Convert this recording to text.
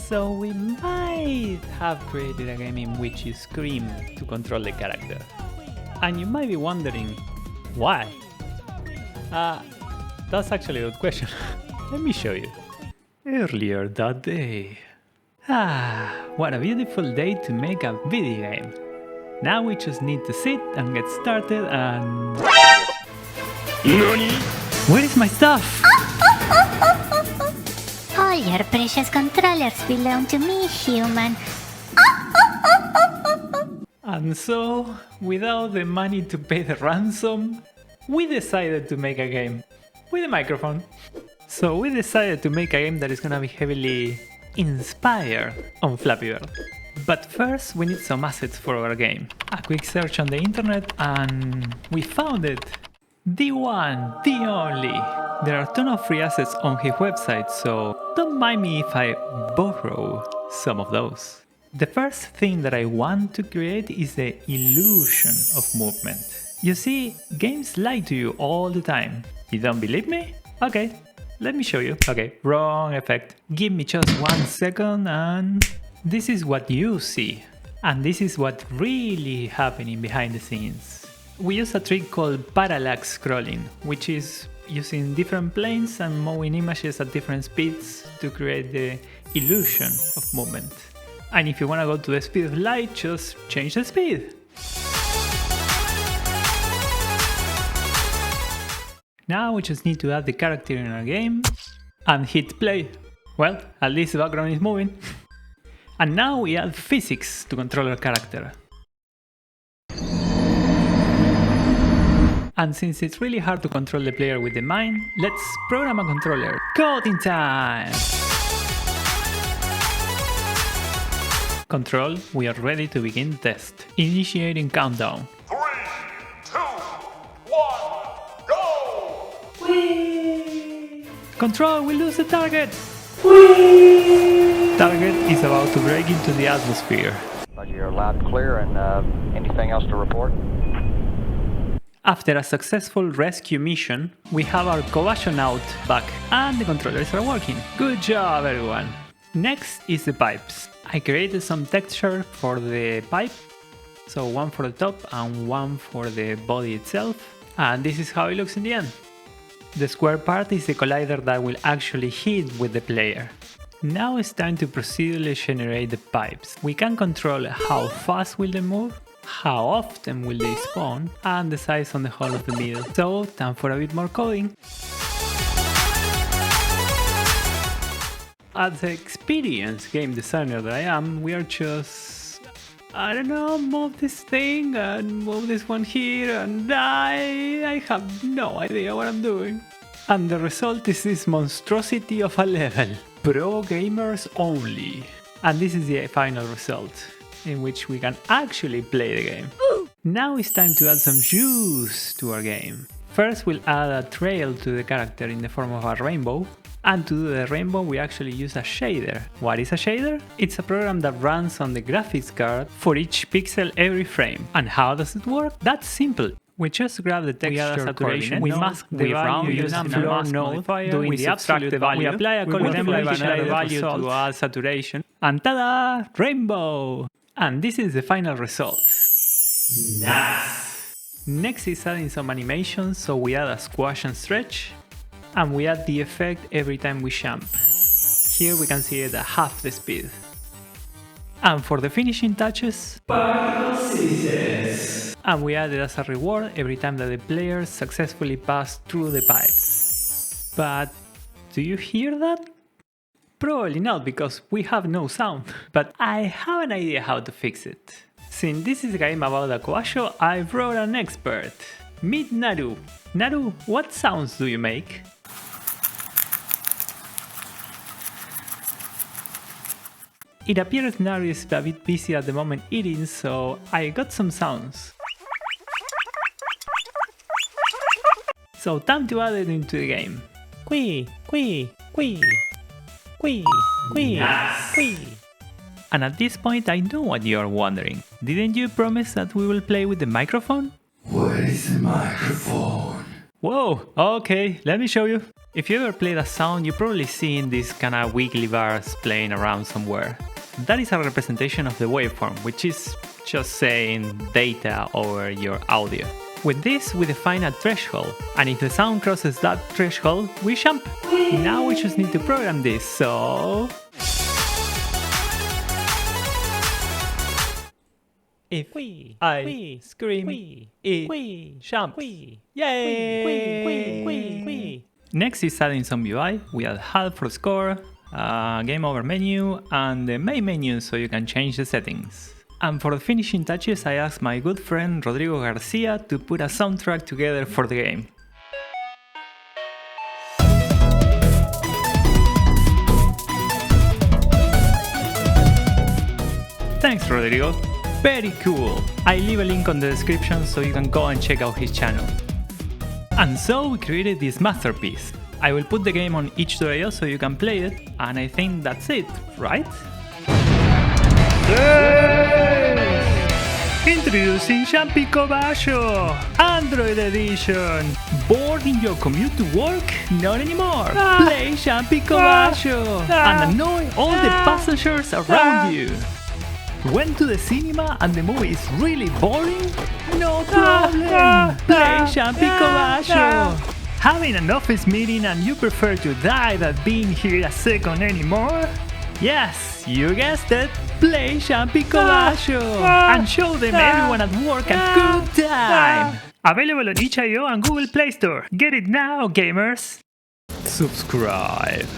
So we might have created a game in which you scream to control the character. And you might be wondering, why? That's actually a good question. Let me show you. Earlier that day. What a beautiful day to make a video game. Now we just need to sit and get started and... NANI? Where is my stuff? All your precious controllers belong to me, human. And so, without the money to pay the ransom, we decided to make a game with a microphone. So we decided to make a game that is gonna be heavily inspired on Flappy Bird. But first we need some assets for our game. A quick search on the internet and we found it. The one, the only. There are a ton of free assets on his website, so don't mind me if I borrow some of those. The first thing that I want to create is the illusion of movement. You see, games lie to you all the time. You don't believe me? Okay, let me show you. Okay, wrong effect. Give me just 1 second and this is what you see. And this is what really happening behind the scenes. We use a trick called Parallax scrolling, which is using different planes and moving images at different speeds to create the illusion of movement. And if you want to go to the speed of light, just change the speed. Now we just need to add the character in our game and hit play. Well, at least the background is moving. And now we add physics to control our character. And since it's really hard to control the player with the mind, let's program a controller. Coding time! Control, we are ready to begin test. Initiating countdown. 3, 2, 1, go! Whee! Control, we lose the target! Whee! Target is about to break into the atmosphere. You're loud and clear, and anything else to report? After a successful rescue mission, we have our co-astronaut back and the controllers are working. Good job, everyone! Next is the pipes. I created some texture for the pipe, so one for the top and one for the body itself, and this is how it looks in the end. The square part is the collider that will actually hit with the player. Now it's time to procedurally generate the pipes. We can control how fast will they move, how often will they spawn, and the size on the hole of the middle. So, time for a bit more coding. As an experienced game designer that I am, we are just... I don't know, move this thing and move this one here and I have no idea what I'm doing. And the result is this monstrosity of a level. Pro gamers only. And this is the final result, in which we can actually play the game. Now it's time to add some juice to our game. First we'll add a trail to the character in the form of a rainbow. And to do the rainbow we actually use a shader. What is a shader? It's a program that runs on the graphics card for each pixel every frame. And how does it work? That's simple. We just grab the texture saturation, we mask the value using a floor node, doing the absolute value, we apply a color value to add saturation, and tada! Rainbow! And this is the final result. Nice! Next is adding some animations, so we add a squash and stretch, and we add the effect every time we jump. Here we can see it at half the speed. And for the finishing touches, particle scissors. And we add it as a reward every time that the players successfully pass through the pipes. But do you hear that? Probably not, because we have no sound. But I have an idea how to fix it. Since this is a game about a koasho, I brought an expert. Meet Naru. Naru, what sounds do you make? It appears Naru is a bit busy at the moment eating, so I got some sounds. So time to add it into the game. Quee, quee, quee, quee, quee, yes. Quee. And at this point I know what you are wondering. Didn't you promise that we will play with the microphone? Where is the microphone? Whoa, okay, let me show you. If you ever played a sound, you probably seen these kinda wiggly bars playing around somewhere. That is a representation of the waveform, which is just saying data over your audio. With this, we define a threshold, and if the sound crosses that threshold, we jump. Now we just need to program this, so... If I scream, it jumps. Yay! Next is adding some UI. We add HUD for score, game over menu, and the main menu so you can change the settings. And for the finishing touches, I asked my good friend Rodrigo García to put a soundtrack together for the game. Thanks, Rodrigo. Very cool. I leave a link on the description so you can go and check out his channel. And so we created this masterpiece. I will put the game on itch.io so you can play it, and I think that's it, right? Introducing Jumpy Kobayashi, Android edition. Bored in your commute to work? Not anymore. Play Jumpy Kobayashi and annoy all the passengers around you. Went to the cinema and the movie is really boring? No problem! Play Jumpy Kobayashi! Having an office meeting and you prefer to die than being here a second anymore? Yes, you guessed it! Play Jumpy Kobayashi! And show them everyone at work a good time! Available on itch.io and Google Play Store. Get it now, gamers! Subscribe!